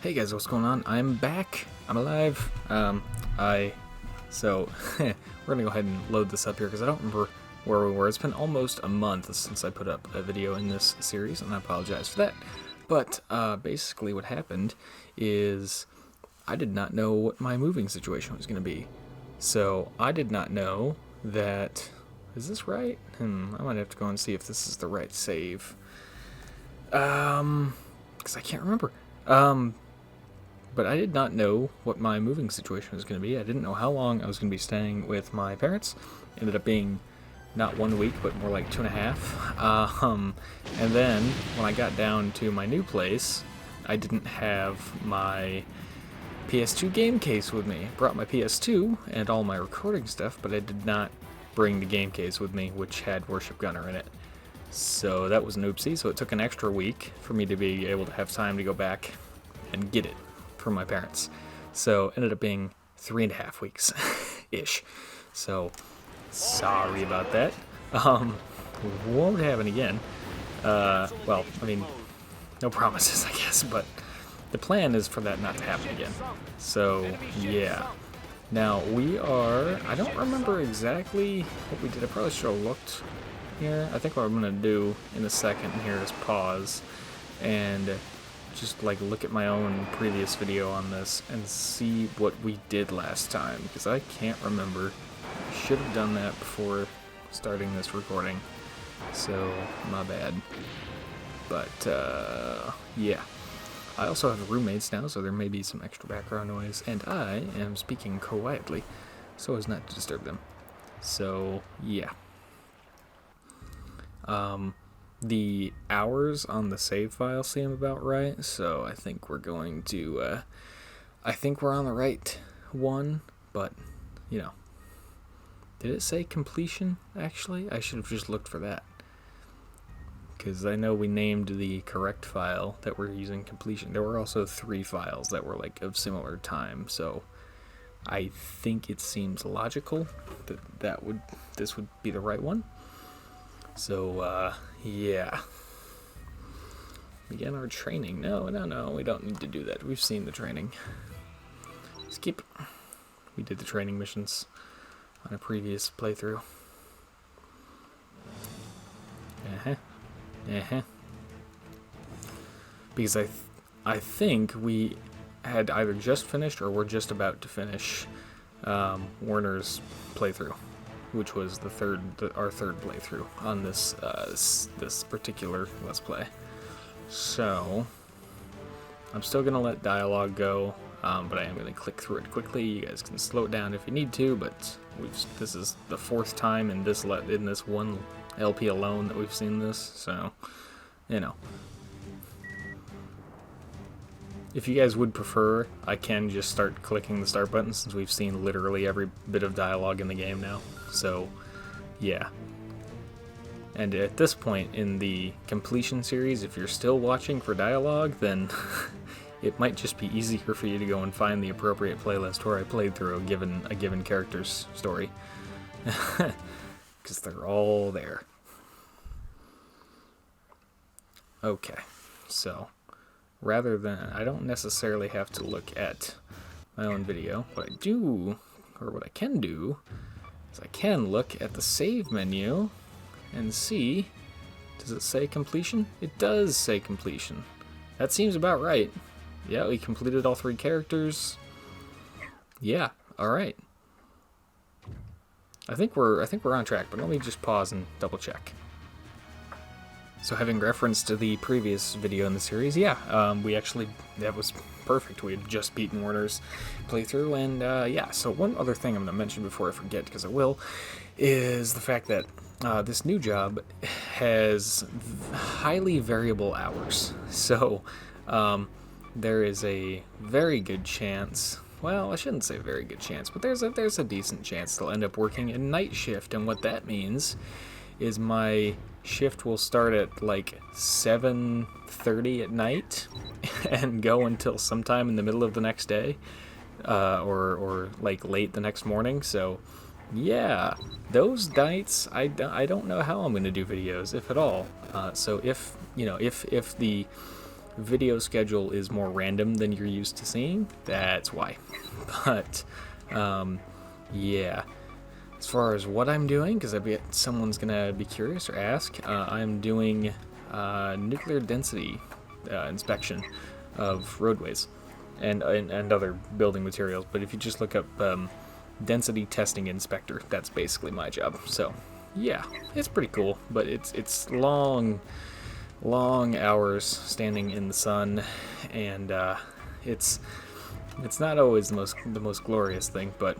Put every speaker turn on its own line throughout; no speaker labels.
Hey guys, what's going on? I'm back. I'm alive. So we're gonna go ahead and load this up here because I don't remember where we were. It's been almost a month since I put up a video in this series, and I apologize for that. But basically, what happened is I did not know what my moving situation was gonna be. So I did not know that. Is this right? I might have to go and see if this is the right save. Because I can't remember. But I did not know what my moving situation was going to be. I didn't know how long I was going to be staying with my parents. It ended up being not 1 week, but more like 2.5. And then when I got down to my new place, I didn't have my PS2 game case with me. I brought my PS2 and all my recording stuff, but I did not bring the game case with me, which had Warship Gunner in it. So that was an oopsie. So it took an extra week for me to be able to have time to go back and get it from my parents. So it ended up being 3.5 weeks ish. So sorry about that. Won't happen again. Well, I mean, no promises, I guess, but the plan is for that not to happen again. So yeah. Now we are, I don't remember exactly what we did. I probably should have looked here. I think what I'm going to do in a second here is pause and just like look at my own previous video on this and see what we did last time, because I can't remember. I should have done that before starting this recording, so my bad. But yeah, I also have roommates now, so there may be some extra background noise, and I am speaking quietly so as not to disturb them. So yeah. The hours on the save file seem about right, so I think we're going to, I think we're on the right one, but, you know. Did it say completion, actually? I should have just looked for that. Because I know we named the correct file that we're using completion. There were also 3 files that were, like, of similar time, so I think it seems logical that this would be the right one. So, yeah. Begin our training. No, we don't need to do that. We've seen the training. Skip. We did the training missions on a previous playthrough. Because I think we had either just finished or we're just about to finish Werner's playthrough, which was our third playthrough on this this particular Let's Play. So I'm still gonna let dialogue go, but I am gonna click through it quickly. You guys can slow it down if you need to, but this is the 4th time in this one LP alone that we've seen this, so you know. If you guys would prefer, I can just start clicking the start button since we've seen literally every bit of dialogue in the game now. So, yeah. And at this point in the completion series, if you're still watching for dialogue, then it might just be easier for you to go and find the appropriate playlist where I played through a given character's story. Because they're all there. Okay, so rather than, I don't necessarily have to look at my own video. What I can do, is I can look at the save menu and see, does it say completion? It does say completion. That seems about right. Yeah, we completed all 3 characters. Yeah, alright. I think we're on track, but let me just pause and double check. So having reference to the previous video in the series, yeah, that was perfect. We had just beaten Werner's playthrough, and yeah, so one other thing I'm going to mention before I forget, because I will, is the fact that this new job has highly variable hours. So there is a very good chance, well, I shouldn't say very good chance, but there's a decent chance they'll end up working a night shift, and what that means is my shift will start at like 7:30 at night and go until sometime in the middle of the next day, or like late the next morning. So yeah, those nights I don't know how I'm going to do videos, if at all. So if the video schedule is more random than you're used to seeing. That's why. But, yeah. As far as what I'm doing, because I bet someone's going to be curious or ask, I'm doing nuclear density inspection of roadways and other building materials. But if you just look up density testing inspector, that's basically my job. So, yeah, it's pretty cool, but it's long hours standing in the sun, and it's not always the most glorious thing. But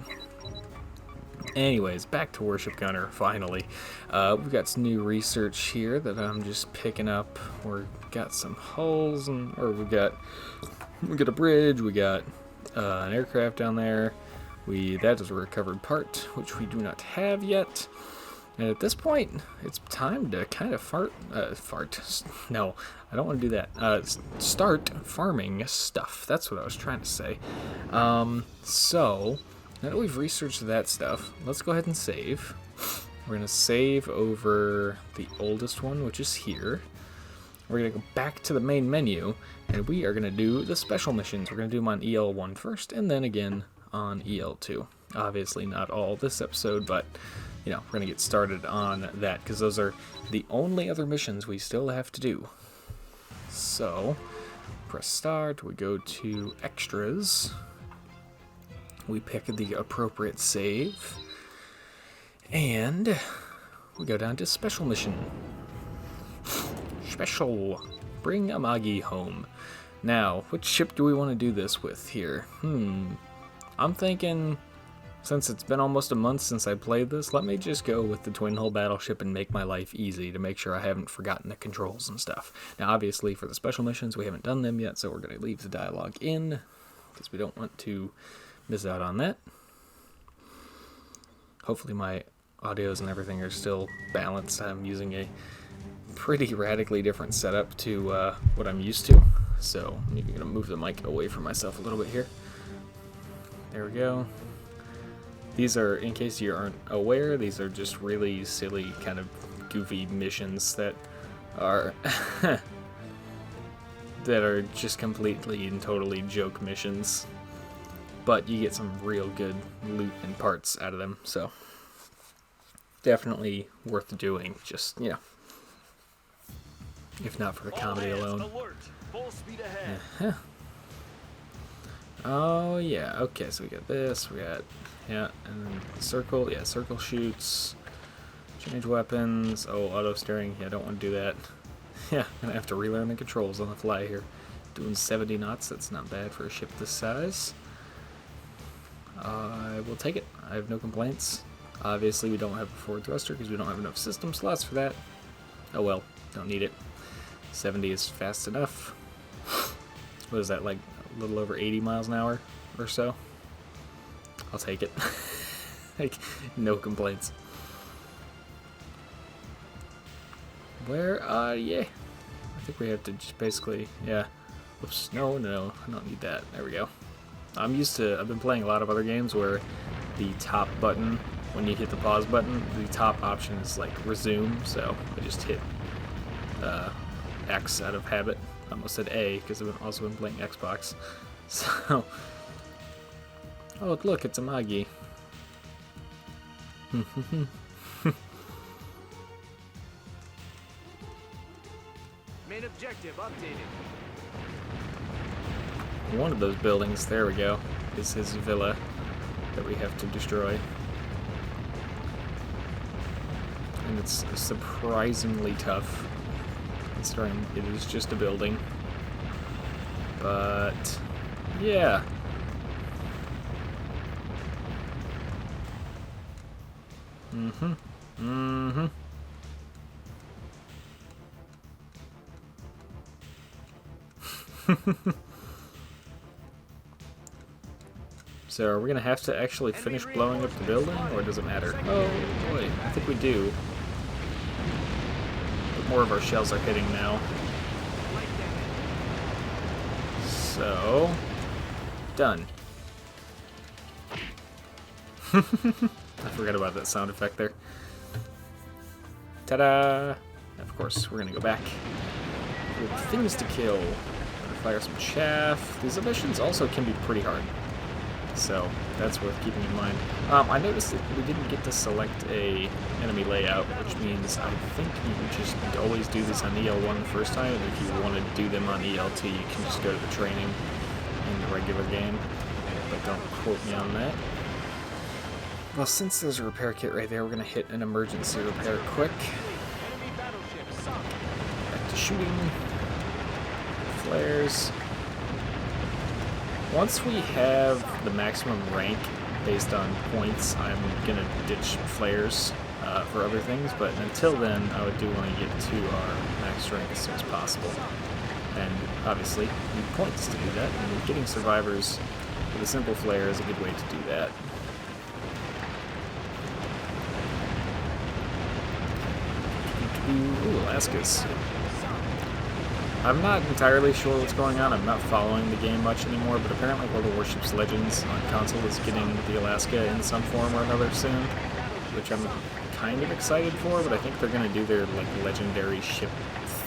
anyways, back to Warship Gunner. Finally, we've got some new research here that I'm just picking up. We've got some hulls, we got a bridge. We got an aircraft down there. That is a recovered part, which we do not have yet. And at this point, it's time to kind of fart. No, I don't want to do that. Start farming stuff. That's what I was trying to say. So, now that we've researched that stuff, let's go ahead and save. We're going to save over the oldest one, which is here. We're going to go back to the main menu, and we are going to do the special missions. We're going to do them on EL1 first, and then again on EL2. Obviously not all this episode, but we're going to get started on that, because those are the only other missions we still have to do. So, press start, we go to extras, we pick the appropriate save, and we go down to special mission. Special, bring Amagi home. Now, which ship do we want to do this with here? I'm thinking, since it's been almost a month since I played this, let me just go with the twin hull battleship and make my life easy to make sure I haven't forgotten the controls and stuff. Now, obviously, for the special missions, we haven't done them yet, so we're going to leave the dialogue in, because we don't want to miss out on that. Hopefully my audios and everything are still balanced. I'm using a pretty radically different setup to what I'm used to, so I'm going to move the mic away from myself a little bit here. There we go. These are, in case you aren't aware, these are just really silly, kind of goofy missions that are that are just completely and totally joke missions. But you get some real good loot and parts out of them, so definitely worth doing, just, if not for the comedy alone.
Alert. Full speed ahead.
Oh, yeah, okay, so we got this, we got, and then circle, circle shoots, change weapons, auto steering, I don't want to do that. I'm gonna have to relearn the controls on the fly here. Doing 70 knots, that's not bad for a ship this size. I will take it, I have no complaints. Obviously we don't have a forward thruster because we don't have enough system slots for that. Oh well, don't need it. 70 is fast enough. What is that, like a little over 80 miles an hour or so? I'll take it. Like, no complaints. Where are you? I think we have to just basically, Oops, no, I don't need that. There we go. I've been playing a lot of other games where the top button, when you hit the pause button, the top option is like resume, so I just hit X out of habit. I almost said A, because I've also been playing Xbox. So, oh look, it's Amagi.
Main objective updated.
One of those buildings, there we go, is his villa that we have to destroy. And it's surprisingly tough, considering it is just a building. But, yeah. So are we going to have to actually finish blowing up the building, or does it matter? Oh boy, I think we do. But more of our shells are hitting now. So, done. I forgot about that sound effect there. Ta-da! Of course, we're going to go back with things to kill. fire some chaff. These missions also can be pretty hard, so that's worth keeping in mind. I noticed that we didn't get to select a enemy layout, which means I think you can just always do this on EL1 the first time, and if you want to do them on EL2, you can just go to the training in the regular game, but don't quote me on that. Well, since there's a repair kit right there, we're going to hit an emergency repair quick. Back to shooting. Flares. Once we have the maximum rank based on points, I'm going to ditch flares for other things, but until then, I do want to get to our max rank as soon as possible. And obviously, you need points to do that, and getting survivors with a simple flare is a good way to do that. Ooh, Alaska's. I'm not entirely sure what's going on. I'm not following the game much anymore, but apparently World of Warships Legends on console is getting the Alaska in some form or another soon, which I'm kind of excited for, but I think they're going to do their like legendary ship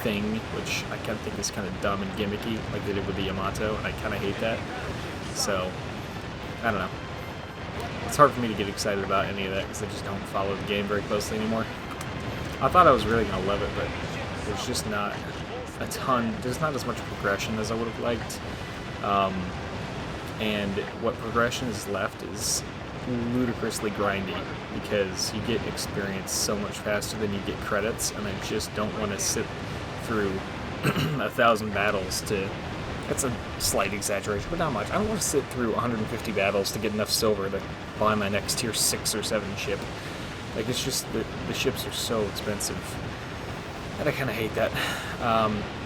thing, which I kind of think is kind of dumb and gimmicky, like they did with the Yamato, and I kind of hate that. So, I don't know. It's hard for me to get excited about any of that because I just don't follow the game very closely anymore. I thought I was really going to love it, but there's just not a ton, there's not as much progression as I would have liked. And what progression is left is ludicrously grindy because you get experience so much faster than you get credits, and I just don't want to sit through 1,000 battles to, that's a slight exaggeration, but not much. I don't want to sit through 150 battles to get enough silver to buy my next tier 6 or 7 ship. Like, it's just, the ships are so expensive, and I kind of hate that.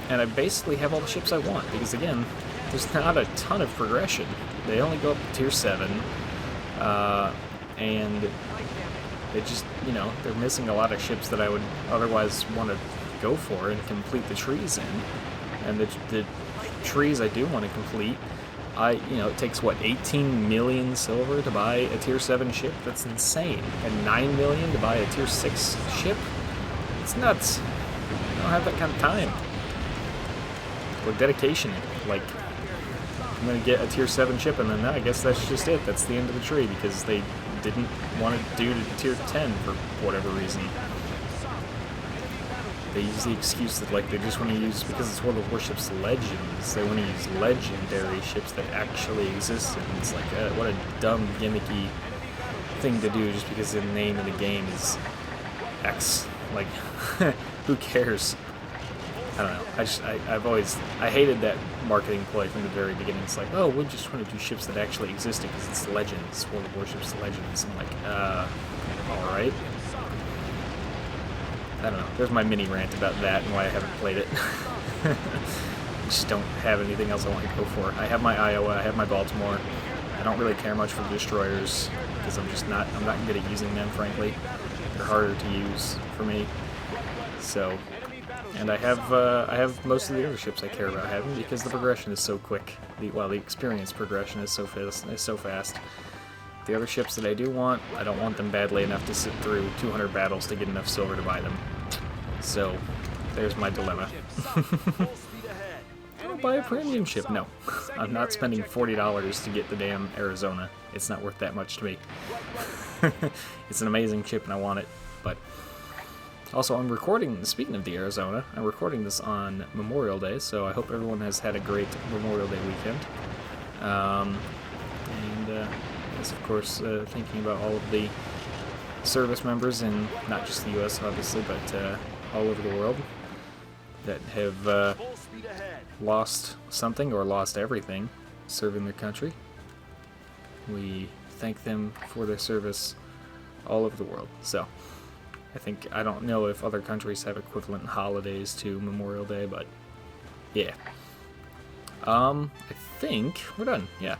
And I basically have all the ships I want, because again, there's not a ton of progression. They only go up to tier 7, and they just, you know, they're missing a lot of ships that I would otherwise want to go for and complete the trees in. And the trees I do want to complete, you know, it takes, what, 18 million silver to buy a tier 7 ship? That's insane. And 9 million to buy a tier 6 ship? It's nuts. I don't have that kind of time. Or dedication. Like, I'm going to get a tier 7 ship, and then I guess that's just it. That's the end of the tree, because they didn't want to do to tier 10 for whatever reason. They use the excuse that, like, they just want to use, because it's World of Warships Legends, they want to use legendary ships that actually exist, and it's like, what a dumb, gimmicky thing to do just because the name of the game is X. Like, who cares? I don't know. I hated that marketing ploy from the very beginning. It's like, oh, we just want to do ships that actually existed because it's Legends, World of Warships Legends. I'm like, alright. I don't know. There's my mini rant about that and why I haven't played it. I just don't have anything else I want to go for. I have my Iowa, I have my Baltimore. I don't really care much for the destroyers because I'm not good at using them, frankly. They're harder to use for me. So, and I have most of the other ships I care about having because the progression is so quick. The experience progression is so fast. The other ships that I do want, I don't want them badly enough to sit through 200 battles to get enough silver to buy them. So, there's my dilemma. I'll buy a premium ship. No, I'm not spending $40 to get the damn Arizona. It's not worth that much to me. It's an amazing ship and I want it, but also I'm recording, speaking of the Arizona, I'm recording this on Memorial Day, so I hope everyone has had a great Memorial Day weekend. Of course, thinking about all of the service members in not just the U.S., obviously, but all over the world that have lost something or lost everything serving their country. We thank them for their service all over the world. So, I don't know if other countries have equivalent holidays to Memorial Day, but yeah. I think we're done, yeah.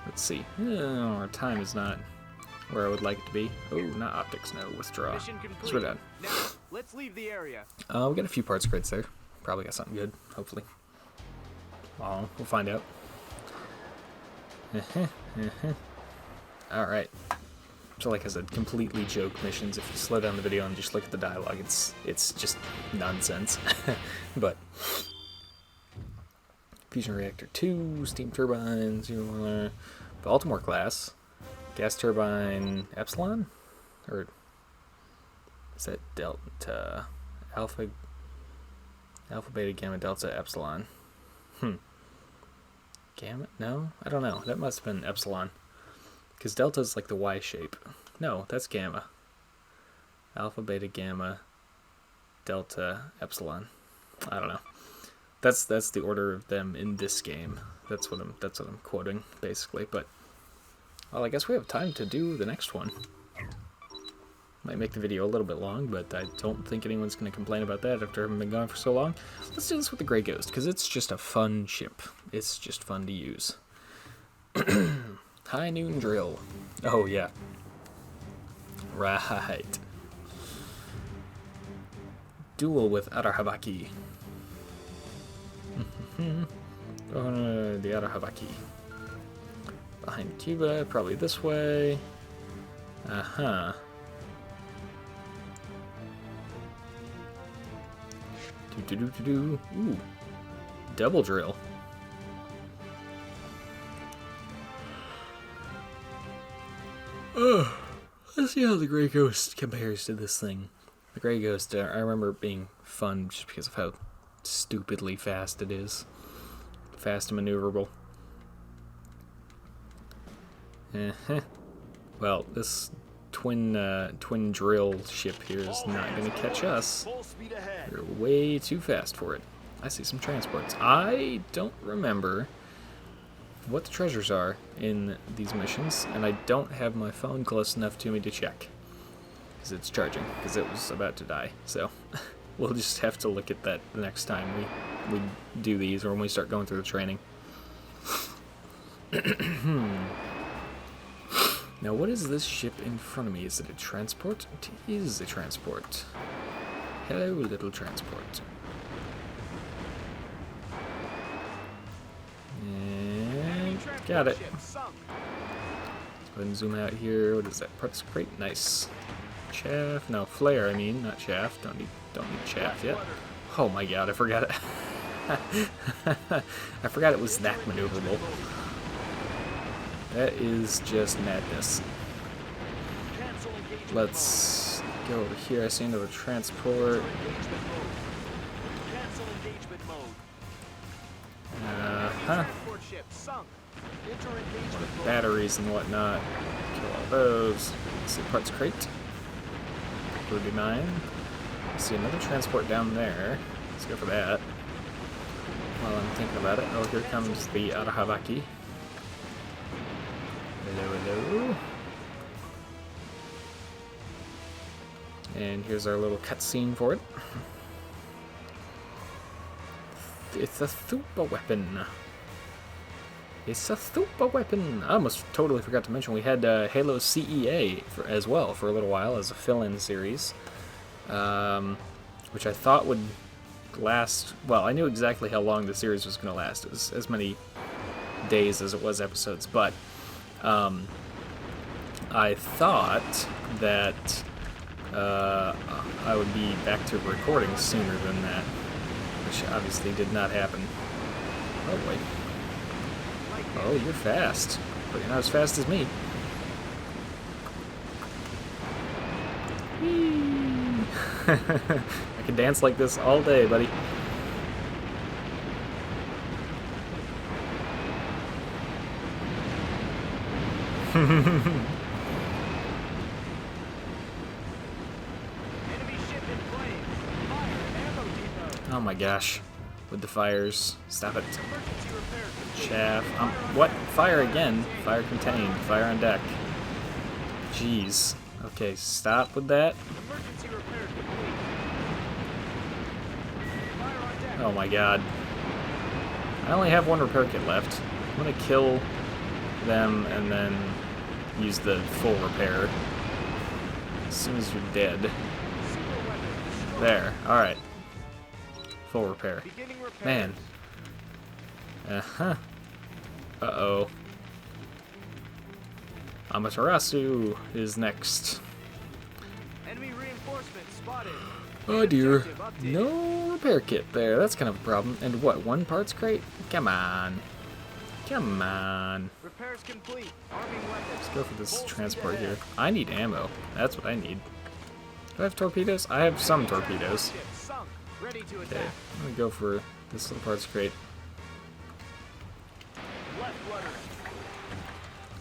Let's see. Our time is not where I would like it to be. Oh, not optics, no. Withdraw. So we're done.
Now, let's leave the area.
We got a few parts grids there. Probably got something good, hopefully. We'll find out. Alright. So like I said, completely joke missions. If you slow down the video and just look at the dialogue, it's just nonsense. But Fusion Reactor 2, Steam Turbines, Baltimore class, Gas Turbine Epsilon? Or is that Delta? Alpha, Beta, Gamma, Delta, Epsilon. Gamma? No? I don't know. That must have been Epsilon. Because Delta's like the Y shape. No, that's Gamma. Alpha, Beta, Gamma, Delta, Epsilon. I don't know. That's the order of them in this game. That's what I'm quoting, basically. But, well, I guess we have time to do the next one. Might make the video a little bit long, but I don't think anyone's going to complain about that after having been gone for so long. Let's do this with the Grey Ghost, because it's just a fun ship. It's just fun to use. High noon drill. Oh, yeah. Right. Duel with Arahabaki. The Arahabaki. Behind Cuba, probably this way. Uh-huh. Ooh. Double drill. Let's see how the Grey Ghost compares to this thing. The Grey Ghost, I remember it being fun just because of how stupidly fast it is. Fast and maneuverable. Well, this twin drill ship here is not going to catch us. We're way too fast for it. I see some transports. I don't remember what the treasures are in these missions, and I don't have my phone close enough to me to check. Because it's charging, because it was about to die. So, we'll just have to look at that the next time we do these, or when we start going through the training. Now, what is this ship in front of me? Is it a transport? It is a transport. Hello, little transport. And got it. Let's go ahead and zoom out here. What is that? Parts crate? Nice. Chaff? No, flare, I mean, not chaff. Don't need chaff yet. Oh my god, I forgot it. I forgot it was that maneuverable. That is just madness. Let's go over here. I see another transport. Batteries and whatnot. Kill all those. Let's see, parts crate. Would be mine. I see another transport down there. Let's go for that. While I'm thinking about it. Oh, here comes the Arahabaki. Hello. And here's our little cutscene for it. It's a super weapon. It's a super weapon. I almost totally forgot to mention we had Halo CEA as well for a little while as a fill-in series, which I thought would last. Well, I knew exactly how long the series was going to last. It was as many days as it was episodes, but I thought that I would be back to recording sooner than that, which obviously did not happen. Oh, wait. Oh, you're fast, but you're not as fast as me. Whee! I can dance like this all day, buddy. Oh my gosh. With the fires. Stop it. Chaff. What? Fire again? Fire contained. Fire on deck. Jeez. Okay, stop with that. Oh my god. I only have one repair kit left. I'm gonna kill them and then use the full repair as soon as you're dead. There. Alright. Full repair. Man. Uh-huh. Uh-oh. Amaterasu is next.
Enemy reinforcements spotted.
Oh dear. No repair kit there. That's kind of a problem. And what, one parts crate? Come on. Come on.
Repairs complete. Arming weapons.
Let's go for this transport here. I need ammo. That's what I need. Do I have torpedoes? I have some torpedoes.
Sunk. Ready to
Okay,
attack.
I'm gonna go for this little parts crate.
Left rudder.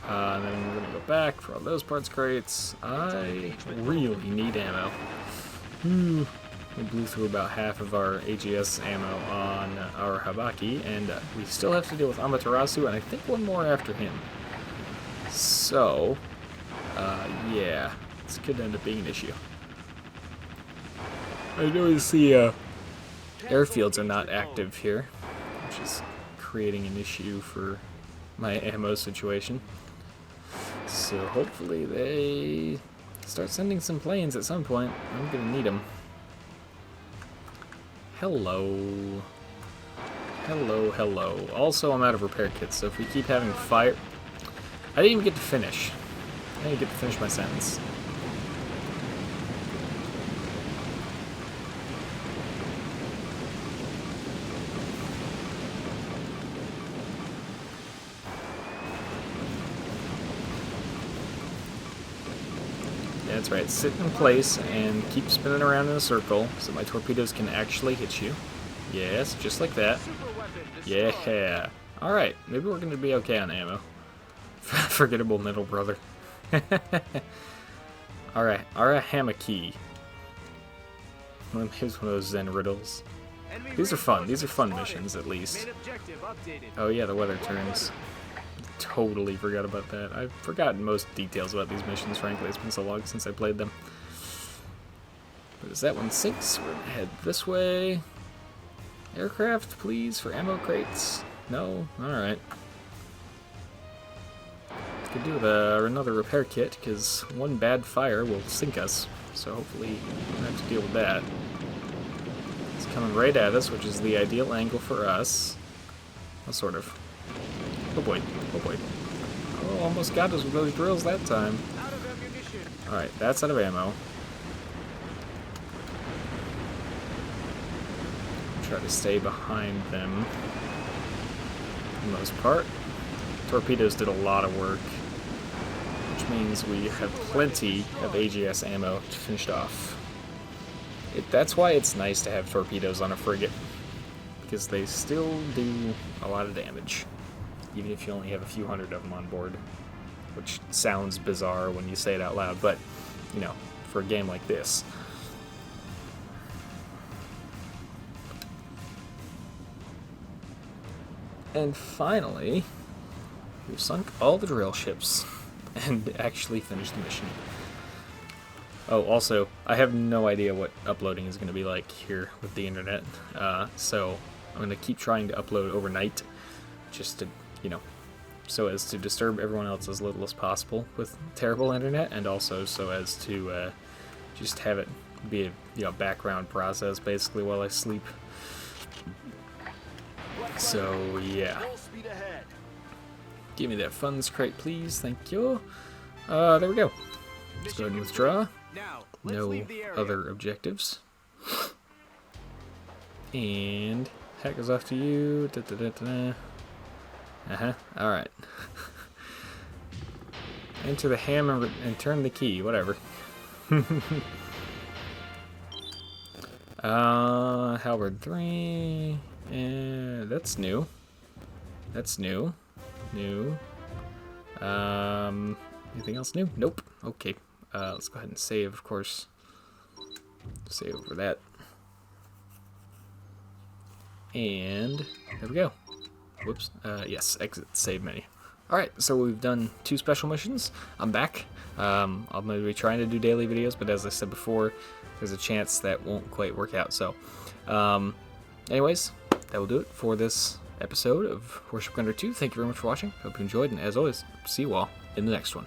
And then we're gonna go back for all those parts crates. I really need ammo. We blew through about half of our AGS ammo on our Habaki, and we still have to deal with Amaterasu, and I think one more after him. So, yeah, this could end up being an issue. I notice the airfields are not active here, which is creating an issue for my ammo situation. So hopefully they start sending some planes at some point. I'm gonna need them. Hello. Hello, hello. Also, I'm out of repair kits, so if we keep having fire... I didn't even get to finish. I didn't get to finish my sentence. That's right, sit in place and keep spinning around in a circle so my torpedoes can actually hit you. Yes, just like that. Yeah. Alright, maybe we're going to be okay on ammo. Forgettable middle brother. Alright, Hamaki. Here's one of those Zen riddles. These are fun. These are fun missions, at least. Oh yeah, the weather turns. Totally forgot about that. I've forgotten most details about these missions, frankly. It's been so long since I played them. But as that one sinks, we're gonna head this way. Aircraft, please, for ammo crates. No? Alright. Could do with another repair kit, because one bad fire will sink us. So hopefully we don't have to deal with that. It's coming right at us, which is the ideal angle for us. Well, sort of. Oh boy, oh boy. Oh, almost got us with those drills that time. Alright, that's out of ammo. Try to stay behind them for the most part. Torpedoes did a lot of work, which means we have plenty of AGS ammo to finish off. That's why it's nice to have torpedoes on a frigate, because they still do a lot of damage. Even if you only have a few hundred of them on board, which sounds bizarre when you say it out loud, but, you know, for a game like this. And finally, we've sunk all the drill ships and actually finished the mission. Oh, also, I have no idea what uploading is going to be like here with the internet, so I'm going to keep trying to upload overnight, just to, you know, so as to disturb everyone else as little as possible with terrible internet, and also so as to just have it be a, you know, background process basically while I sleep. So yeah, give me that funds crate, please. Thank you. There we go. Let's go ahead and withdraw. No other objectives. And hat goes off to you. Alright. Enter the ham and turn the key, whatever. Halberd 3. That's new. That's new. New. Anything else new? Nope. Okay. Let's go ahead and save, of course. Save over that. And there we go. Whoops. Yes, exit save menu. Alright, so we've done 2 special missions. I'm back. I'm going to be trying to do daily videos, but as I said before, there's a chance that won't quite work out. So, anyways, that will do it for this episode of Warship Gunner 2. Thank you very much for watching. Hope you enjoyed, and as always, see you all in the next one.